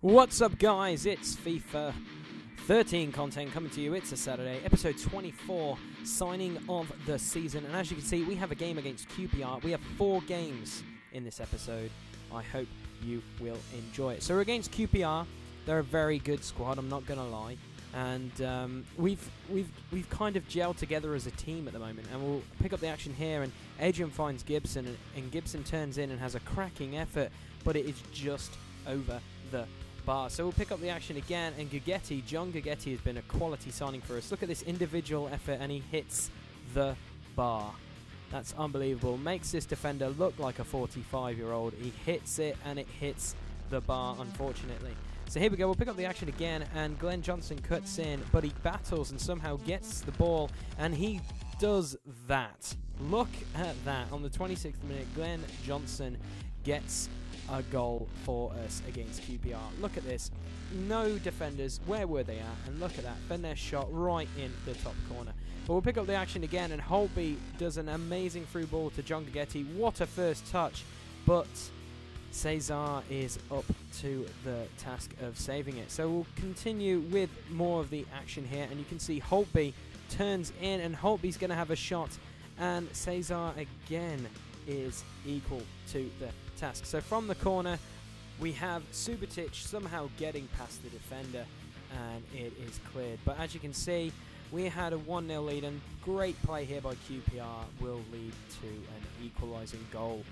What's up, guys? It's FIFA 13 content coming to you. It's a Saturday, episode 24, signing of the season. And as you can see, we have a game against QPR. We have 4 games in this episode. I hope you will enjoy it. So we're against QPR. They're a very good squad, I'm not going to lie. And we've kind of gelled together as a team at the moment. And we'll pick up the action here. And Adrian finds Gibson. And Gibson turns in and has a cracking effort. But it is just over the bar. So we'll pick up the action again, and John Gugetti has been a quality signing for us. Look at this individual effort, and he hits the bar. That's unbelievable. Makes this defender look like a 45-year-old. He hits it, and it hits the bar, unfortunately. So here we go. We'll pick up the action again, and Glenn Johnson cuts in, but he battles and somehow gets the ball, and he does that. Look at that. On the 26th minute, Glenn Johnson gets a goal for us against QPR. Look at this. No defenders. Where were they at? And look at that. Finesse shot right in the top corner. But we'll pick up the action again, and Holtby does an amazing through ball to John Gugetti. What a first touch. But Cesar is up to the task of saving it. So we'll continue with more of the action here, and you can see Holtby turns in, and Holtby's going to have a shot, and Cesar again is equal to the task. So from the corner, we have Subotic somehow getting past the defender, and it is cleared. But as you can see, we had a 1-0 lead, and great play here by QPR will lead to an equalising goal.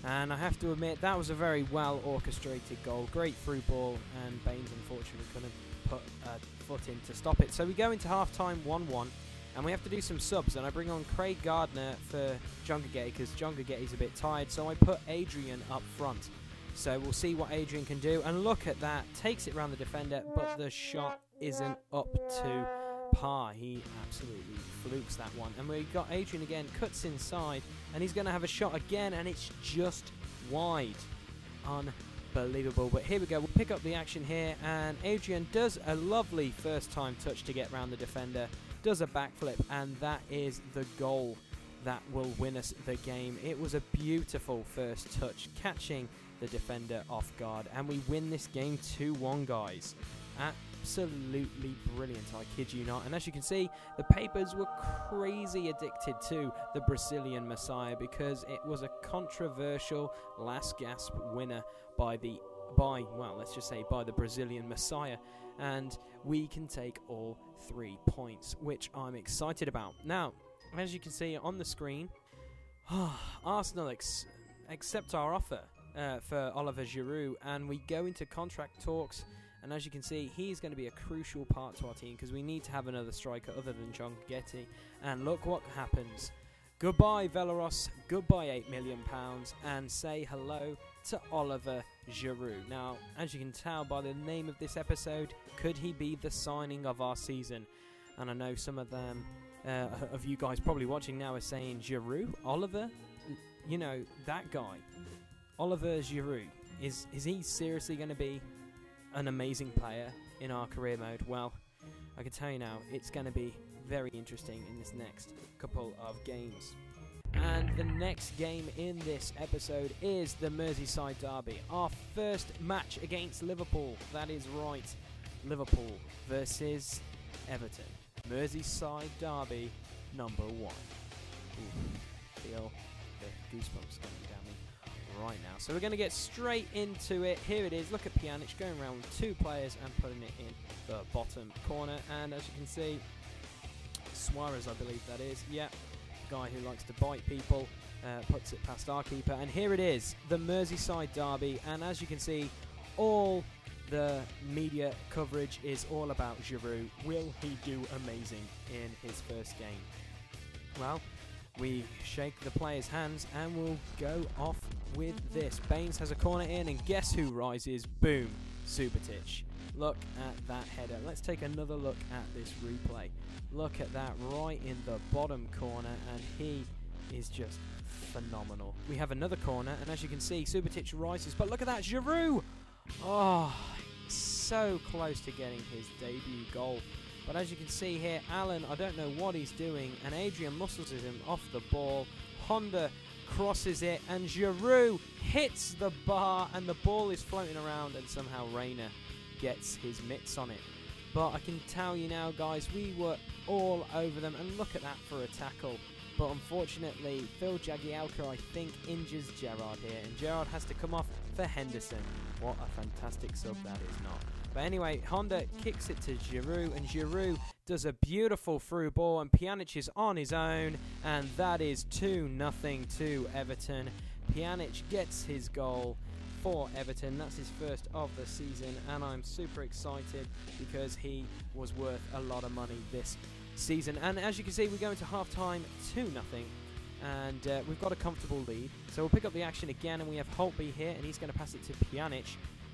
And I have to admit, that was a very well orchestrated goal. Great through ball, and Baines unfortunately couldn't put a foot in to stop it. So we go into half-time 1-1. And we have to do some subs, and I bring on Craig Gardner for John Gugetti because John Gugetti's a bit tired, so I put Adrian up front. So we'll see what Adrian can do, and look at that, takes it round the defender, but the shot isn't up to par. He absolutely flukes that one. And we've got Adrian again, cuts inside, and he's going to have a shot again, and it's just wide. Unbelievable. But here we go, we'll pick up the action here, and Adrian does a lovely first time touch to get round the defender, does a backflip, and that is the goal that will win us the game. It was a beautiful first touch, catching the defender off guard, and we win this game 2-1, guys. Absolutely brilliant, I kid you not. And as you can see, the papers were crazy addicted to the Brazilian Messiah because it was a controversial last gasp winner by the Brazilian Messiah, and we can take all 3 points, which I'm excited about. Now, as you can see on the screen, Arsenal accept our offer for Oliver Giroud, and we go into contract talks. And as you can see, he's going to be a crucial part to our team because we need to have another striker other than John Gugetti. And look what happens. Goodbye, Veleros. Goodbye, £8 million. And say hello to Oliver Giroud. Now, as you can tell by the name of this episode, could he be the signing of our season? And I know some of them, of you guys probably watching now are saying, Giroud? Oliver? You know, that guy. Oliver Giroud. Is he seriously going to be an amazing player in our career mode? Well, I can tell you now, it's going to be very interesting in this next couple of games. And the next game in this episode is the Merseyside Derby, our first match against Liverpool. That is right, Liverpool versus Everton. Merseyside Derby number 1. Ooh, feel the goosebumps going down me right now. So we're going to get straight into it. Here it is. Look at Pjanic going around with 2 players and putting it in the bottom corner. And as you can see, Suarez, I believe that is. Yep. Guy who likes to bite people, puts it past our keeper. And here it is, the Merseyside Derby. And as you can see, all the media coverage is all about Giroud. Will he do amazing in his first game? Well, we shake the players' hands and we'll go off with this. Baines has a corner in, and guess who rises? Boom, Subotic. Look at that header. Let's take another look at this replay. Look at that right in the bottom corner, and he is just phenomenal. We have another corner, and as you can see, Subotic rises, but look at that, Giroud! Oh, so close to getting his debut goal. But as you can see here, Allen, I don't know what he's doing, and Adrian muscles him off the ball. Honda crosses it, and Giroud hits the bar, and the ball is floating around, and somehow Reina gets his mitts on it. But I can tell you now, guys, we were all over them, and look at that for a tackle. But unfortunately, Phil Jagielka, I think, injures Gerrard here, and Gerrard has to come off for Henderson. What a fantastic sub that is not. But anyway, Honda kicks it to Giroud, and Giroud does a beautiful through ball, and Pjanic is on his own, and that is 2-0 to Everton. Pjanic gets his goal for Everton. That's his first of the season, and I'm super excited because he was worth a lot of money this season. And as you can see, we go into half-time 2-0, and we've got a comfortable lead. So we'll pick up the action again, and we have Holtby here, and he's going to pass it to Pjanic,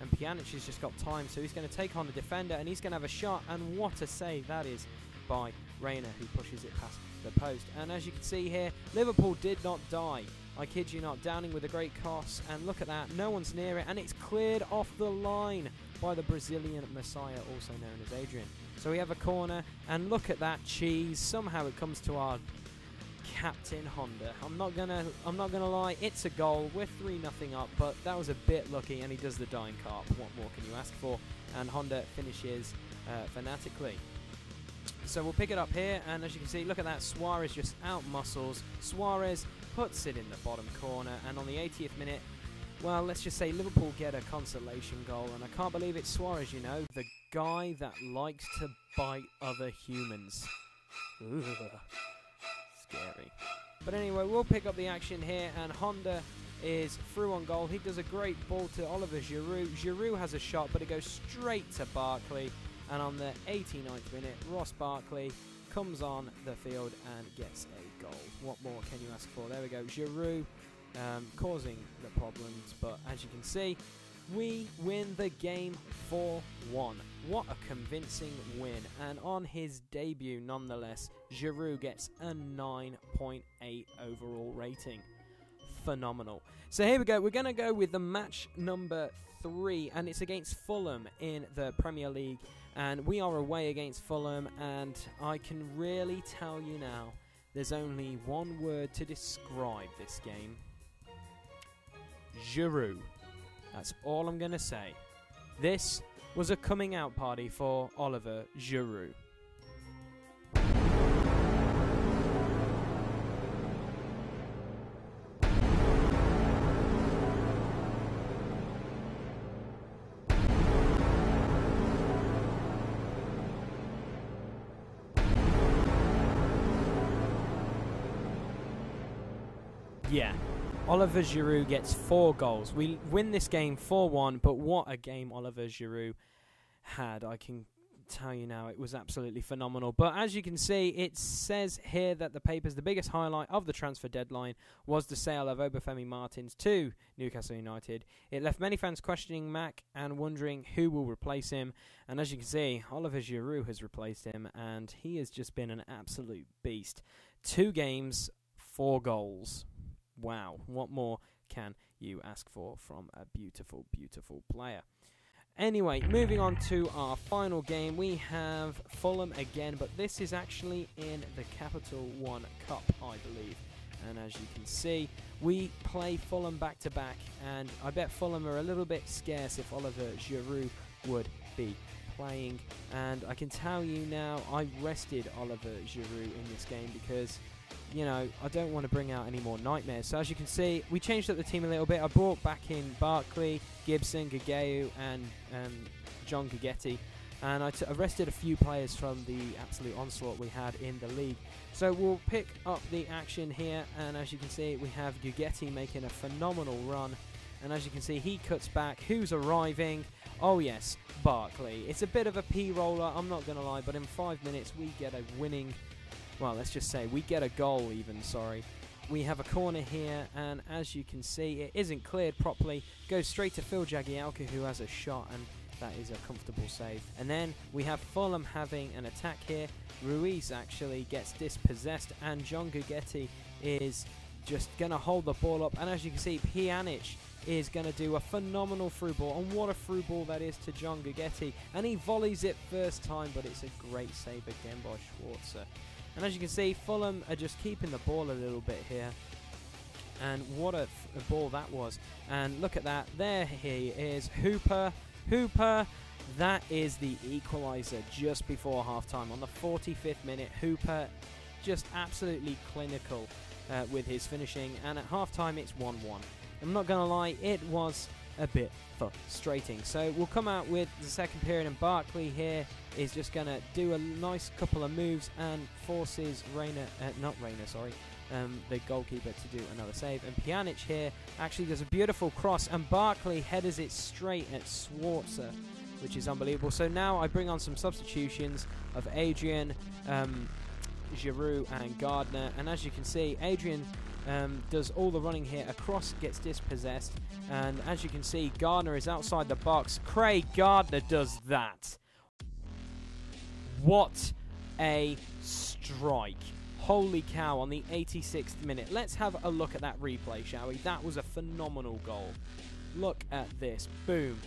and Pjanic has just got time, so he's going to take on the defender, and he's going to have a shot, and what a save that is by Reina, who pushes it past the post. And as you can see here, Liverpool did not die. I kid you not, Downing with a great cross, and look at that, no one's near it, and it's cleared off the line by the Brazilian Messiah, also known as Adrian. So we have a corner, and look at that cheese. Somehow it comes to our captain Honda. I'm not gonna lie, it's a goal. We're 3-0 up, but that was a bit lucky, and he does the dying carp. What more can you ask for? And Honda finishes fanatically. So we'll pick it up here, and as you can see, look at that, Suarez just out-muscles. Suarez puts it in the bottom corner, and on the 80th minute, well, let's just say Liverpool get a consolation goal, and I can't believe it's Suarez, you know, the guy that likes to bite other humans. Ugh. Scary. But anyway, we'll pick up the action here, and Honda is through on goal. He does a great ball to Oliver Giroud. Giroud has a shot, but it goes straight to Barkley. And on the 89th minute, Ross Barkley comes on the field and gets a goal. What more can you ask for? There we go. Giroud causing the problems, but as you can see, we win the game 4-1. What a convincing win. And on his debut, nonetheless, Giroud gets a 9.8 overall rating. Phenomenal. So here we go. We're going to go with the match number 3, and it's against Fulham in the Premier League. And we are away against Fulham, and I can really tell you now, there's only one word to describe this game. Giroud. That's all I'm going to say. This was a coming out party for Oliver Giroud. Yeah, Oliver Giroud gets 4 goals. We win this game 4-1, but what a game Oliver Giroud had. I can tell you now, it was absolutely phenomenal. But as you can see, it says here that the paper's the biggest highlight of the transfer deadline was the sale of Obafemi Martins to Newcastle United. It left many fans questioning Mac and wondering who will replace him. And as you can see, Oliver Giroud has replaced him, and he has just been an absolute beast. 2 games, 4 goals. Wow, what more can you ask for from a beautiful, beautiful player? Anyway, moving on to our final game, we have Fulham again, but this is actually in the Capital One Cup, I believe. And as you can see, we play Fulham back-to-back, and I bet Fulham are a little bit scarce if Oliver Giroud would be playing. And I can tell you now, I rested Oliver Giroud in this game because, you know, I don't want to bring out any more nightmares. So as you can see, we changed up the team a little bit. I brought back in Barkley, Gibson, Gageu, and John Guidetti. And I arrested a few players from the absolute onslaught we had in the league. So we'll pick up the action here. And as you can see, we have Guidetti making a phenomenal run. And as you can see, he cuts back. Who's arriving? Oh yes, Barkley. It's a bit of a P-roller, I'm not going to lie. But in 5 minutes, we get a winning... Well, let's just say we get a goal even, sorry. We have a corner here, and as you can see, it isn't cleared properly. Goes straight to Phil Jagielka, who has a shot, and that is a comfortable save. And then we have Fulham having an attack here. Ruiz actually gets dispossessed, and John Guidetti is just going to hold the ball up. And as you can see, Pjanic is going to do a phenomenal through ball, and what a through ball that is to John Guidetti. And he volleys it first time, but it's a great save again by Schwarzer. And as you can see, Fulham are just keeping the ball a little bit here. And what a ball that was. And look at that. There he is. Hooper. that is the equaliser just before half-time. On the 45th minute, Hooper just absolutely clinical with his finishing, and at half-time it's 1-1. I'm not going to lie, it was a bit frustrating. So we'll come out with the second period, and Barkley here is just going to do a nice couple of moves and forces the goalkeeper to do another save. And Pjanic here actually does a beautiful cross, and Barkley headers it straight at Schwarzer, which is unbelievable. So now I bring on some substitutions of Adrian, Giroud and Gardner, and as you can see, Adrian does all the running here. A cross gets dispossessed, and as you can see, Gardner is outside the box. Craig Gardner does that. What a strike. Holy cow, on the 86th minute. Let's have a look at that replay, shall we? That was a phenomenal goal. Look at this. Boom.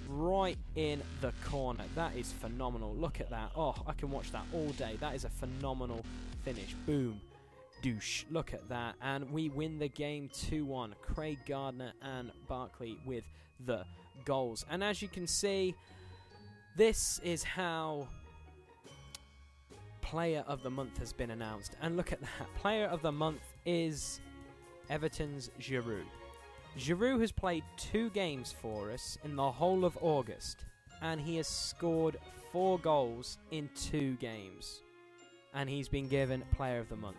Right in the corner. That is phenomenal. Look at that. Oh, I can watch that all day. That is a phenomenal finish. Boom. Douche. Look at that. And we win the game 2-1. Craig Gardner and Barkley with the goals. And as you can see, this is how Player of the Month has been announced. And look at that. Player of the Month is Everton's Giroud. Giroud has played 2 games for us in the whole of August, and he has scored 4 goals in 2 games. And he's been given Player of the Month.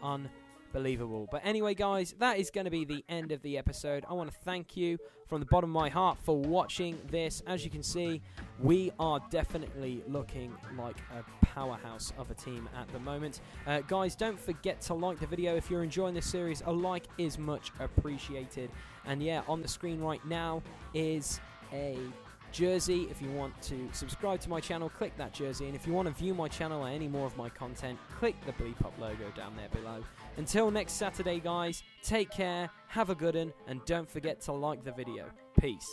Unbelievable. But anyway, guys, that is going to be the end of the episode. I want to thank you from the bottom of my heart for watching this. As you can see, we are definitely looking like a powerhouse of a team at the moment. Guys, don't forget to like the video if you're enjoying this series. A like is much appreciated. And yeah, on the screen right now is a jersey. If you want to subscribe to my channel, click that jersey, and if you want to view my channel or any more of my content, click the Bleep Up logo down there below. Until next Saturday, guys, take care, have a good one, and don't forget to like the video. Peace.